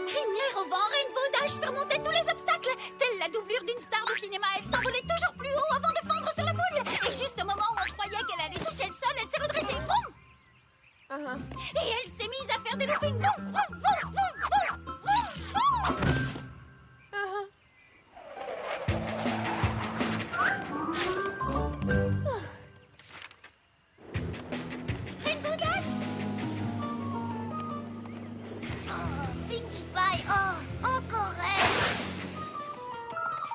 Crinière au vent, Rainbow Dash surmontait tous les obstacles. Telle la doublure d'une star de cinéma, elle s'envolait toujours plus haut avant de fondre sur la foule. Et juste au moment où on croyait qu'elle allait toucher le sol, elle s'est redressée. Boum! Et elle s'est mise à faire des loopings. Boum, boum, boum, boum, boum, boum, boum. Rainbow Dash! Oh, Pinkie Pie, oh, encore elle.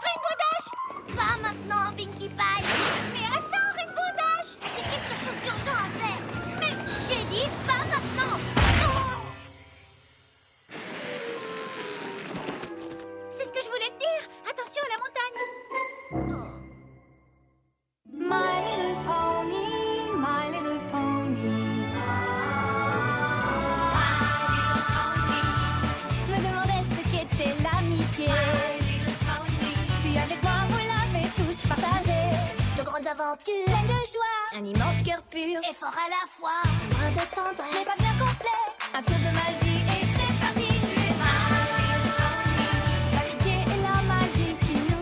Rainbow Dash! Pas maintenant, Pinkie Pie. Mais attends, Rainbow Dash! J'ai quelque chose d'urgent à faire. Mais J'ai dit pas maintenant. Oh. c'est ce que je voulais te dire. Attention à la montagne. My little pony, my little pony. Je me demandais ce qu'était l'amitié. Puis avec moi, vous l'avez tous partagé. De grandes aventures, Pleine de joie, un immense cœur pur et fort à la fois. Un brin de c'est tendresse. pas bien complexe. Un tour de magie et c'est parti. Tu es my little pony. L'amitié et la magie qui nous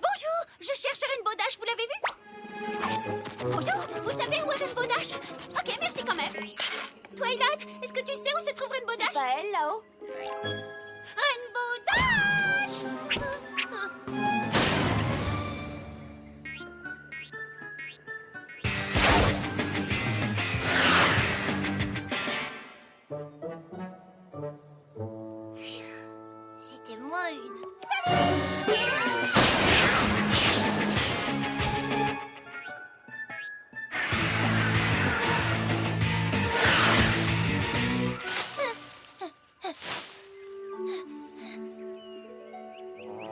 Bonjour, je cherche Rainbow Dash, vous l'avez vu? Bonjour, vous savez où est Rainbow Dash? Ok, merci quand même. Twilight, est-ce que tu sais où se trouve Rainbow Dash? Pas elle là-haut. Rainbow Dash! C'était moi une.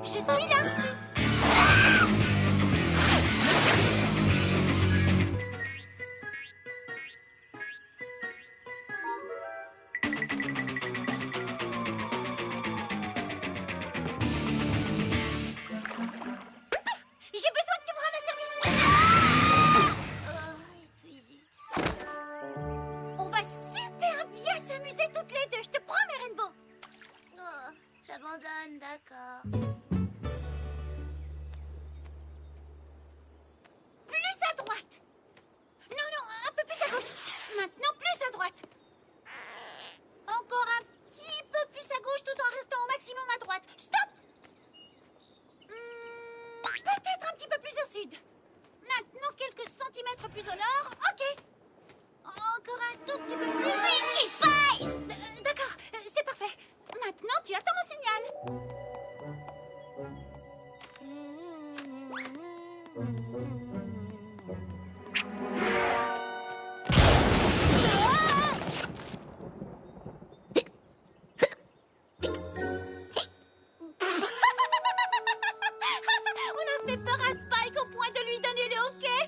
Je suis là! J'ai besoin que tu me rendes un service! Et puis zut. On va super bien s'amuser toutes les deux, je te promets, Rainbow! Oh, j'abandonne, d'accord. Plus à droite! Non, non, un peu plus à gauche! Maintenant, plus à droite! Encore un petit peu plus à gauche tout en restant au maximum à droite. Stop! Peut-être un petit peu plus au sud. Maintenant, quelques centimètres plus au nord. Ok. Encore un tout petit peu plus. Pinkie Pie! D'accord, c'est parfait. Maintenant, tu attends mon signal. On a fait peur à Spike au point de lui donner le hockey.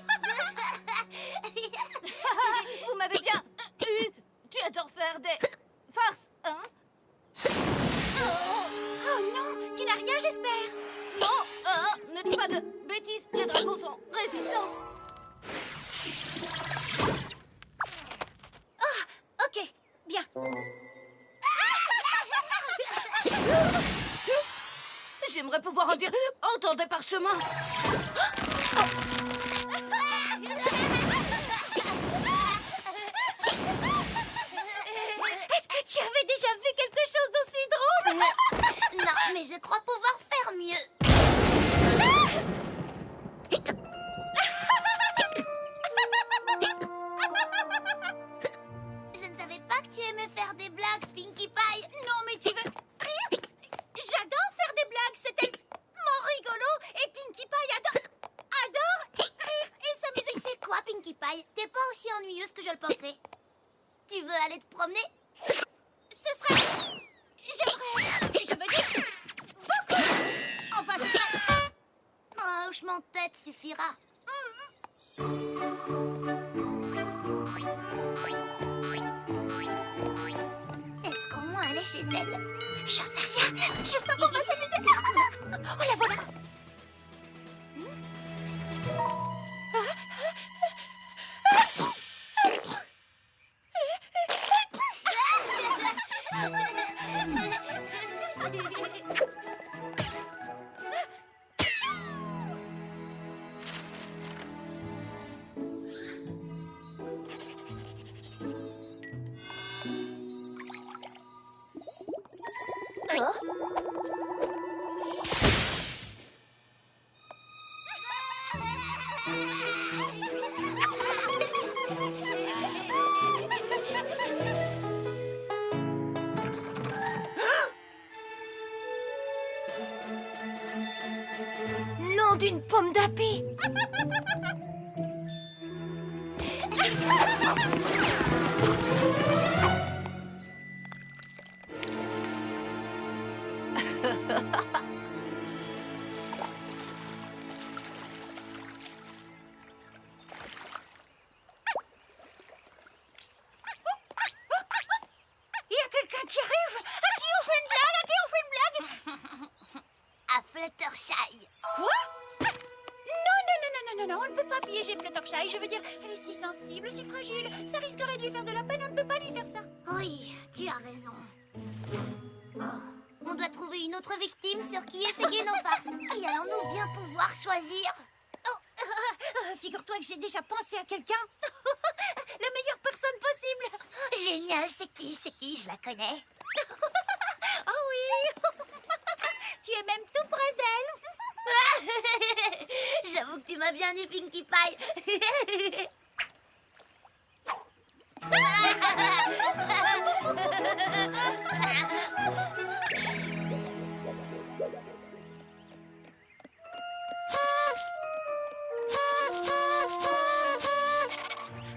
Vous m'avez bien eu. Tu adores faire des farces, hein? Oh non, tu n'as rien, j'espère. Non, ne dis pas de bêtises. Les dragons sont résistants. Ok, bien. J'aimerais pouvoir en dire autant des parchemins. Est-ce que tu avais déjà vu quelque chose d'aussi drôle? Non, mais je crois pouvoir faire mieux. Je ne savais pas que tu aimais faire des blagues, Pinkie Pie. Non, mais tu veux rire? J'adore faire des blagues, c'est tellement rigolo. Et Pinkie Pie adore rire et s'amuser. Tu sais quoi, Pinkie Pie? T'es pas aussi ennuyeuse que je le pensais. Tu veux aller te promener? Ce serait... J'aimerais... Je veux dire... Beaucoup. Enfin, ce serait... Un hochement de tête suffira. Est-ce qu'au moins elle est chez elle? J'en sais rien. Je sens qu'on va s'amuser. Oh, la voilà. Nom d'une pomme d'api! Il y a quelqu'un qui arrive. À qui on fait une blague? À qui on fait une blague? À Fluttershy. Quoi? Non, on ne peut pas piéger Fluttershy. Je veux dire, elle est si sensible, si fragile. Ça risquerait de lui faire de la peine. On ne peut pas lui faire ça. Oui, tu as raison. Oh, on doit trouver une autre victime sur qui essayer nos farces. Et allons-nous bien pouvoir choisir? Figure-toi que j'ai déjà pensé à quelqu'un. La meilleure personne possible. Génial, c'est qui? Je la connais. Oh oui. Tu es même tout près d'elle. J'avoue que tu m'as bien eu, Pinkie Pie.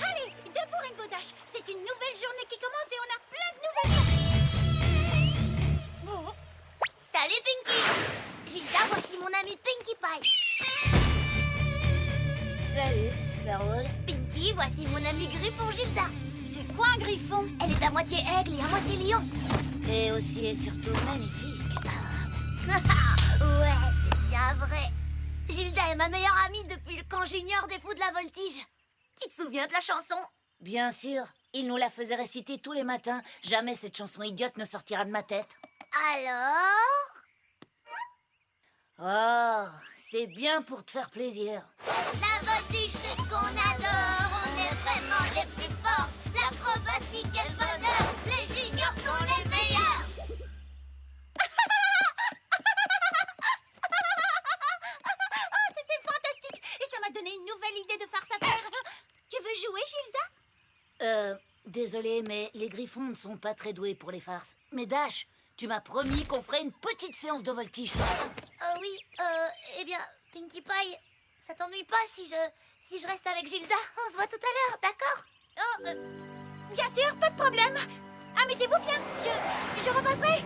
Allez, debout Rainbow Dash. C'est une nouvelle journée qui commence et on a plein de nouvelles. Oh. Salut, Pinkie. Gilda, voici mon amie Pinkie Pie. Salut, ça roule? Pinkie, voici mon amie Griffon Gilda. C'est quoi un griffon? Elle est à moitié aigle et à moitié lion. Et aussi et surtout magnifique. Ouais, c'est bien vrai. Gilda est ma meilleure amie depuis le camp junior des fous de la voltige. Tu te souviens de la chanson? Bien sûr, il nous la faisait réciter tous les matins. Jamais cette chanson idiote ne sortira de ma tête. Alors? Oh, c'est bien pour te faire plaisir. La voltige, c'est ce qu'on adore. On est vraiment les plus forts. L'acrobatie, quel bonheur. Les juniors sont les meilleurs. Oh, c'était fantastique. Et ça m'a donné une nouvelle idée de farce à faire. Tu veux jouer, Gilda? Désolé, mais les griffons ne sont pas très doués pour les farces. Mais Dash, tu m'as promis qu'on ferait une petite séance de voltige ce matin. Oui, eh bien, Pinkie Pie, ça t'ennuie pas si je reste avec Gilda? On se voit tout à l'heure, d'accord? Bien sûr, pas de problème. Amusez-vous bien. Je repasserai.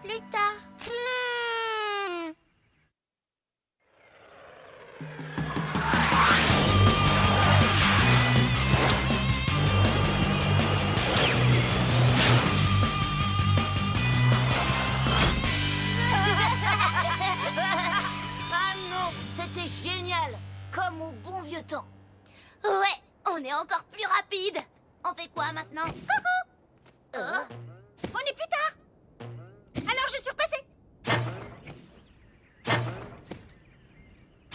Plus tard. Ah non, c'était génial, comme au bon vieux temps. Ouais, on est encore plus rapide. On fait quoi maintenant? Coucou! On est plus tard. Alors, je suis repassée.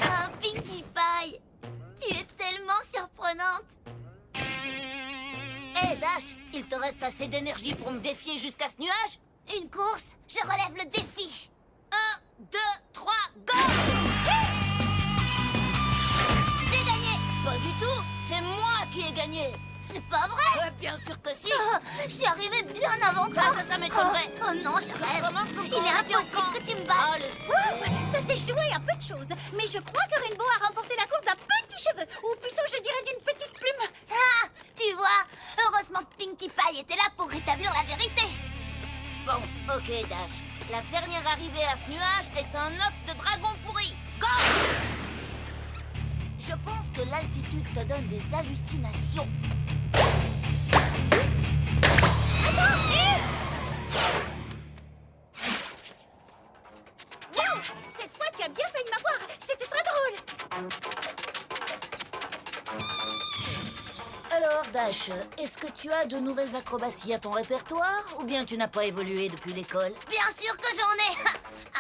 Oh, Pinkie Pie, tu es tellement surprenante. Hé Dash, il te reste assez d'énergie pour me défier jusqu'à ce nuage? Une course, je relève le défi. 1, 2, 3, go! J'ai gagné. Pas du tout, c'est moi qui ai gagné. C'est pas vrai. Bien sûr que si. Je suis arrivée bien avant toi. Ça m'étonnerait. Oh non, je rêve. recommences quand Il on est a été impossible enfant. que tu me battes. Allez. Ça s'est joué à peu de choses. Mais je crois que Rainbow a remporté la course d'un petit cheveu. Ou plutôt, je dirais d'une petite plume. Ah, tu vois, heureusement que Pinkie Pie était là pour rétablir la vérité. Bon, ok Dash. La dernière arrivée à ce nuage est un œuf de dragon pourri. Go! l'attitude te donne des hallucinations. Wow, cette fois, tu as bien failli m'avoir. C'était très drôle. Alors, Dash, est-ce que tu as de nouvelles acrobaties à ton répertoire ou bien tu n'as pas évolué depuis l'école? Bien sûr que j'en ai.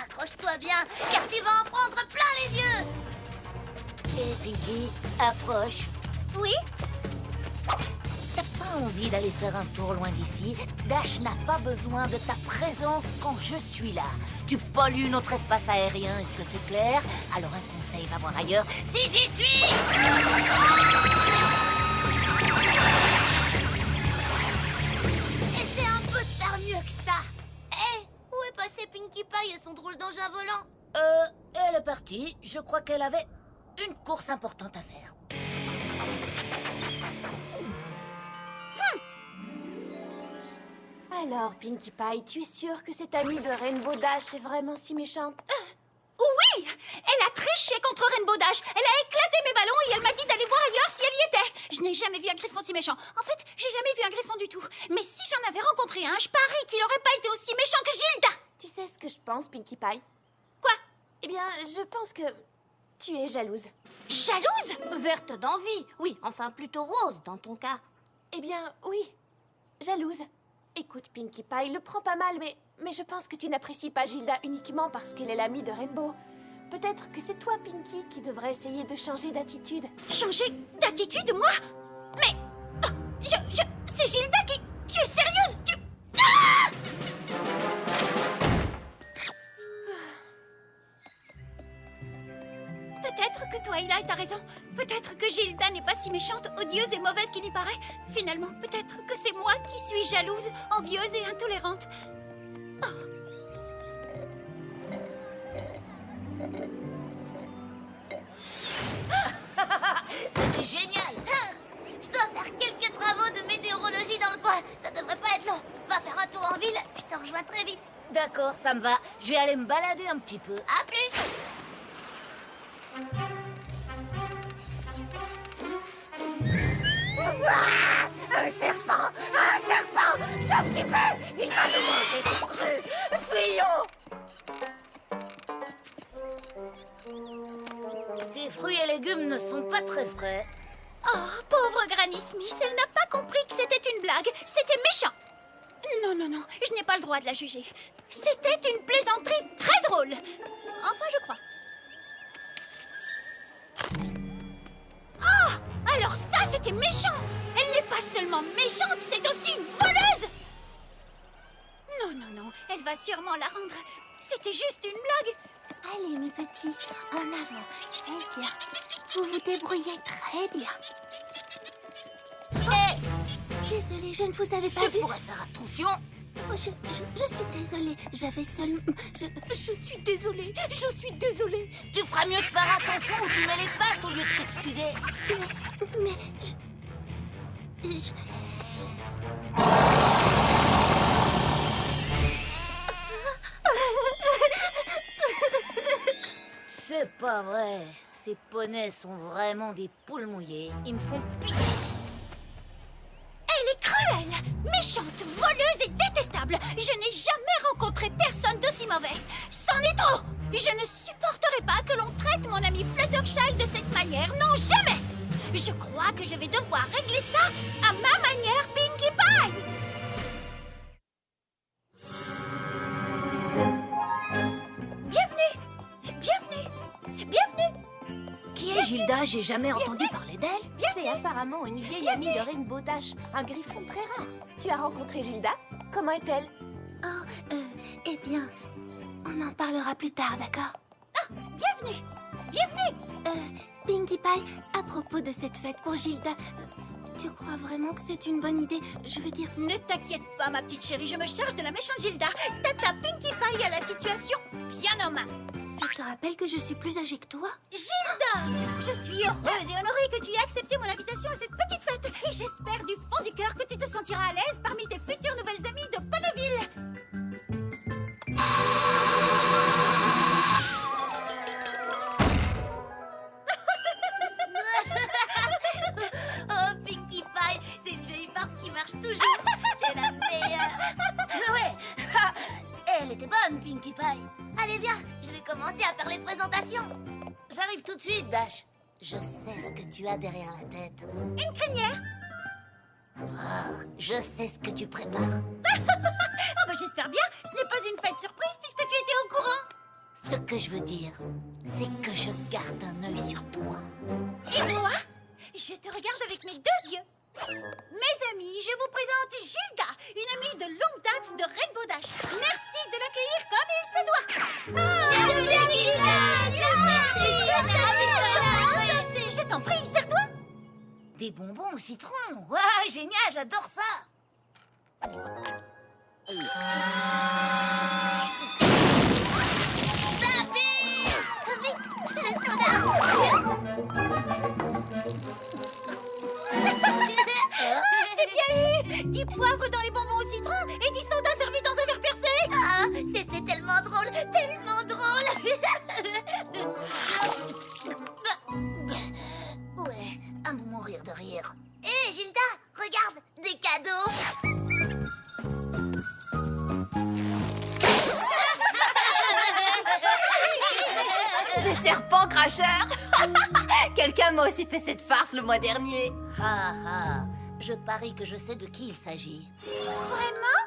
Accroche-toi bien, car tu vas en prendre plein les yeux. Et Pinky, approche. Oui? T'as pas envie d'aller faire un tour loin d'ici? Dash n'a pas besoin de ta présence quand je suis là. Tu pollues notre espace aérien, est-ce que c'est clair? Alors un conseil, va voir ailleurs si j'y suis. Essaie un peu de faire mieux que ça. Hé, où est passée Pinkie Pie et son drôle d'engin volant? Elle est partie. Je crois qu'elle avait une course importante à faire. Alors, Pinkie Pie, tu es sûre que cette amie de Rainbow Dash est vraiment si méchante? Oui! Elle a triché contre Rainbow Dash. Elle a éclaté mes ballons et elle m'a dit d'aller voir ailleurs si elle y était. Je n'ai jamais vu un griffon si méchant. En fait, j'ai jamais vu un griffon du tout. Mais si j'en avais rencontré un, je parie qu'il n'aurait pas été aussi méchant que Gilda. Tu sais ce que je pense, Pinkie Pie? Quoi? Eh bien, je pense que tu es jalouse. Jalouse? Verte d'envie, oui, enfin plutôt rose dans ton cas. Eh bien, oui, jalouse. Écoute, Pinkie Pie, le prends pas mal, mais je pense que tu n'apprécies pas Gilda uniquement parce qu'elle est l'amie de Rainbow. Peut-être que c'est toi, Pinkie, qui devrais essayer de changer d'attitude. Changer d'attitude, moi? Mais... oh, c'est Gilda qui... Tu es sérieuse? Tu... Ah! Peut-être que Twilight a raison. Peut-être que Gilda n'est pas si méchante, odieuse et mauvaise qu'il n'y paraît. Finalement, peut-être que c'est moi qui suis jalouse, envieuse et intolérante. C'était génial. Je dois faire quelques travaux de météorologie dans le coin. Ça devrait pas être long. Va faire un tour en ville, je te rejoins très vite. D'accord, ça me va. Je vais aller me balader un petit peu. À plus. Un serpent! Un serpent! Sauf qu'il peut! Il va nous manger tout cru! Fuyons! Ces fruits et légumes ne sont pas très frais. Oh, pauvre Granny Smith, elle n'a pas compris que c'était une blague. C'était méchant. Non, non, non, je n'ai pas le droit de la juger. C'était une plaisanterie très drôle. Enfin, je crois. Oh, alors ça, c'était méchant. Elle n'est pas seulement méchante, c'est aussi une voleuse. Non, non, non, elle va sûrement la rendre. C'était juste une blague. Allez, mes petits, en avant, c'est bien. Vous vous débrouillez très bien. Hé, Désolée, je ne vous avais pas tu vu. pourrais faire attention. Oh, je suis désolée. J'avais seulement... Je suis désolée. Je suis désolée. Tu feras mieux de faire attention où tu mets les pattes au lieu de t'excuser. Mais... je- C'est pas vrai. Ces poneys sont vraiment des poules mouillées. Ils me font pitié. Elle est cruelle, méchante, voleuse et détestable. Je n'ai jamais rencontré personne d'aussi mauvais. C'en est trop. Je ne supporterai pas que l'on traite mon ami Fluttershy de cette manière. Non, jamais. Je crois que je vais devoir régler ça à ma manière, Pinkie Pie. Bienvenue, bienvenue, bienvenue. Qui est Gilda? J'ai jamais entendu parler d'elle. C'est apparemment une vieille amie de Rainbow Dash, un griffon très rare. Tu as rencontré Gilda? Comment est-elle? Oh, eh bien, on en parlera plus tard, d'accord? Bienvenue, bienvenue. Pinkie Pie, à propos de cette fête pour Gilda, tu crois vraiment que c'est une bonne idée? Je veux dire... Ne t'inquiète pas, ma petite chérie, je me charge de la méchante Gilda. Tata Pinkie Pie a la situation bien en main. Je te rappelle que je suis plus âgée que toi. Gilda, je suis heureuse et honorée que tu aies accepté mon invitation à cette petite fête. Et j'espère du fond du cœur que tu te sentiras à l'aise parmi tes futures nouvelles amies de Ponneville. faire les présentations. J'arrive tout de suite, Dash. Je sais ce que tu as derrière la tête. Une crinière? Ah, je sais ce que tu prépares. Oh bah j'espère bien. Ce n'est pas une fête surprise puisque tu étais au courant. Ce que je veux dire, c'est que je garde un œil sur toi. Et moi, je te regarde avec mes deux yeux. Mes amis, je vous présente Gilda, une amie de longue date de Rainbow Dash. Merci de l'accueillir comme il se doit. Je t'en prie, serre-toi. Des bonbons au citron. Ouais, génial, j'adore ça. Vite, le soda. Je t'ai bien eu. Du poivre dans les bonbons au citron et du soda servi dans un verre percé. Ah, c'était tellement drôle, tellement drôle. Ouais, à mourir de rire. Hé, Gilda, regarde, des cadeaux. Des serpents cracheurs. Quelqu'un m'a aussi fait cette farce le mois dernier. Ah ah, je parie que je sais de qui il s'agit. Vraiment?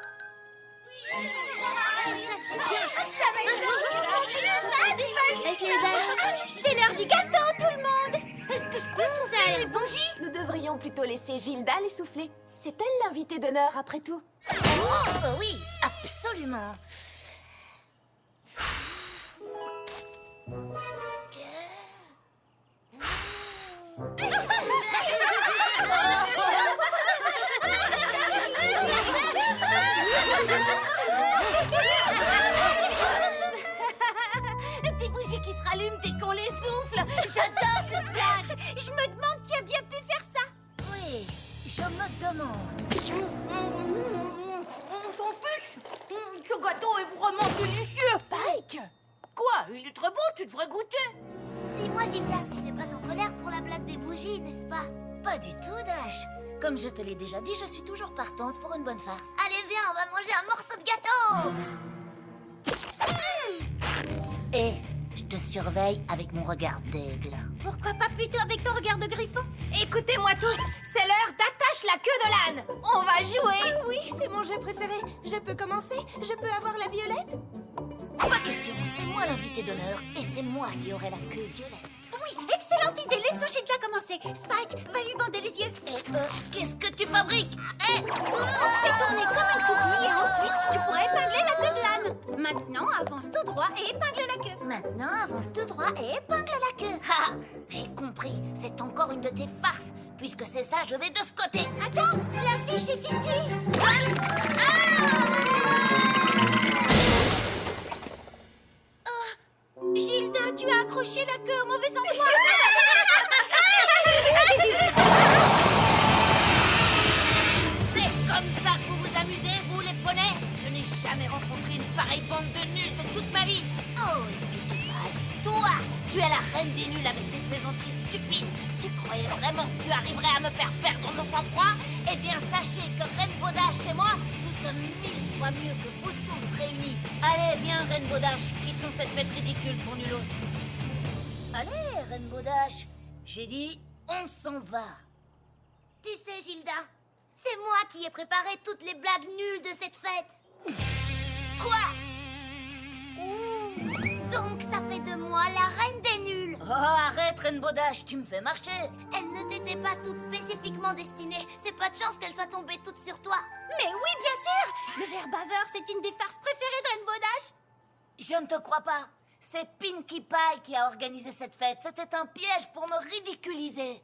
C'est l'heure du gâteau, tout le monde. Est-ce que je peux souffler les bougies? Nous devrions plutôt laisser Gilda les souffler. C'est elle l'invitée d'honneur, après tout. Oh, oui, absolument. Des bougies qui se rallument dès qu'on les souffle. J'adore cette blague. Je me demande qui a bien pu faire ça. Oui, je me demande. Ce gâteau est vraiment délicieux. Spike! Quoi? Il est très bon, tu devrais goûter. Dis-moi, Gilda, tu n'es pas en colère pour la blague des bougies, n'est-ce pas? Pas du tout, Dash. Comme je te l'ai déjà dit, je suis toujours partante pour une bonne farce. Allez, viens, on va manger un morceau de gâteau. Et je te surveille avec mon regard d'aigle. Pourquoi pas plutôt avec ton regard de griffon? Écoutez-moi tous, c'est l'heure d'attache la queue de l'âne. On va jouer. Oui, c'est mon jeu préféré. Je peux commencer? Je peux avoir la violette? Pas question, c'est moi l'invité d'honneur et c'est moi qui aurai la queue violette. Oui, excellente idée. Laissons Gilda commencer. Spike, va lui bander les yeux. Et qu'est-ce que tu fabriques? On te fait tourner comme un tournis et ensuite tu pourrais épingler la queue de l'âne. Maintenant, avance tout droit et épingle la queue. Maintenant, avance tout droit et épingle la queue. Ha! J'ai compris, c'est encore une de tes farces. Puisque c'est ça, je vais de ce côté. Attends, la fiche est ici. Gilda, tu as accroché la queue au mauvais endroit. C'est comme ça que vous vous amusez, vous les poneys? Je n'ai jamais rencontré une pareille bande de nuls de toute ma vie. Oh, Pinkie, toi, tu es la reine des nuls avec tes plaisanteries stupides. Tu croyais vraiment que tu arriverais à me faire perdre mon sang-froid? Eh bien, sachez que Rainbow Dash et moi, nous sommes 1000 fois mieux que vous tous réunis. Allez, viens, Rainbow Dash, quittons cette fête ridicule pour nulos. Allez, Rainbow Dash, j'ai dit, on s'en va. Tu sais, Gilda, c'est moi qui ai préparé toutes les blagues nulles de cette fête. Quoi? Donc ça fait de moi la reine des nuls. Oh, arrête, Rainbow Dash, tu me fais marcher. Elles ne t'étaient pas toutes spécifiquement destinées. C'est pas de chance qu'elles soient tombées toutes sur toi. Mais oui, bien sûr. Le verre baveur, c'est une des farces préférées de Rainbow Dash. Je ne te crois pas. C'est Pinkie Pie qui a organisé cette fête. C'était un piège pour me ridiculiser.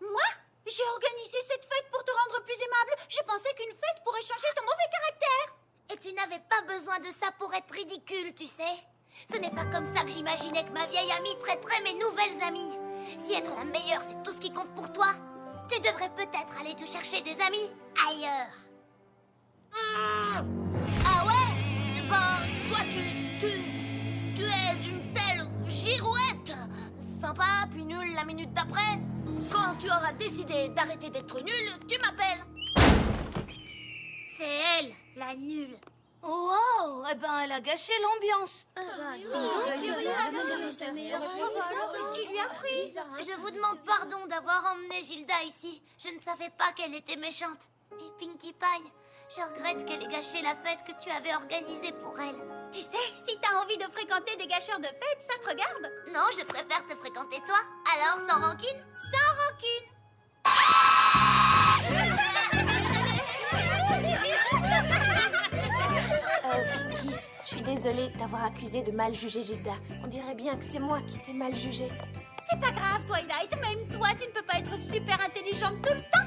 Moi? J'ai organisé cette fête pour te rendre plus aimable. Je pensais qu'une fête pourrait changer ton mauvais caractère. Et tu n'avais pas besoin de ça pour être ridicule, tu sais. Ce n'est pas comme ça que j'imaginais que ma vieille amie traiterait mes nouvelles amies. Si être la meilleure, c'est tout ce qui compte pour toi, tu devrais peut-être aller te chercher des amis ailleurs. Ah ouais? Ben, toi, tu es une telle girouette. Sympa, puis nulle la minute d'après. Quand tu auras décidé d'arrêter d'être nulle, tu m'appelles. C'est elle, la nulle. Wow, eh ben elle a gâché l'ambiance. Qu'est-ce qu'il lui a pris? Je vous demande pardon d'avoir emmené Gilda ici. Je ne savais pas qu'elle était méchante. Et Pinkie Pie, je regrette qu'elle ait gâché la fête que tu avais organisée pour elle. Tu sais, si t'as envie de fréquenter des gâcheurs de fêtes, ça te regarde. Non, je préfère te fréquenter toi. Alors, sans rancune? Sans rancune. Pinky, je suis désolée d'avoir accusé de mal juger Gilda. On dirait bien que c'est moi qui t'ai mal jugée. C'est pas grave, Twilight. Même toi, tu ne peux pas être super intelligente tout le temps.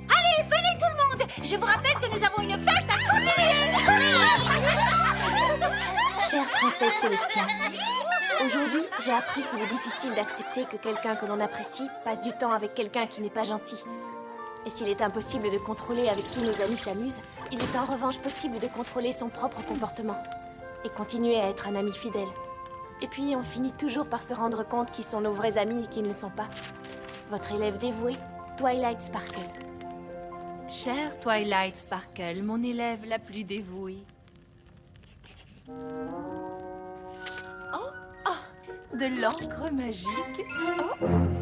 Allez, venez tout le monde. Je vous rappelle que nous avons une fête à continuer. Chère princesse Célestia, aujourd'hui, j'ai appris qu'il est difficile d'accepter que quelqu'un que l'on apprécie passe du temps avec quelqu'un qui n'est pas gentil. Et s'il est impossible de contrôler avec qui nos amis s'amusent, il est en revanche possible de contrôler son propre comportement et continuer à être un ami fidèle. Et puis, on finit toujours par se rendre compte qui sont nos vrais amis et qui ne le sont pas. Votre élève dévouée, Twilight Sparkle. Chère Twilight Sparkle, mon élève la plus dévouée. Oh, de l'encre magique. Oh.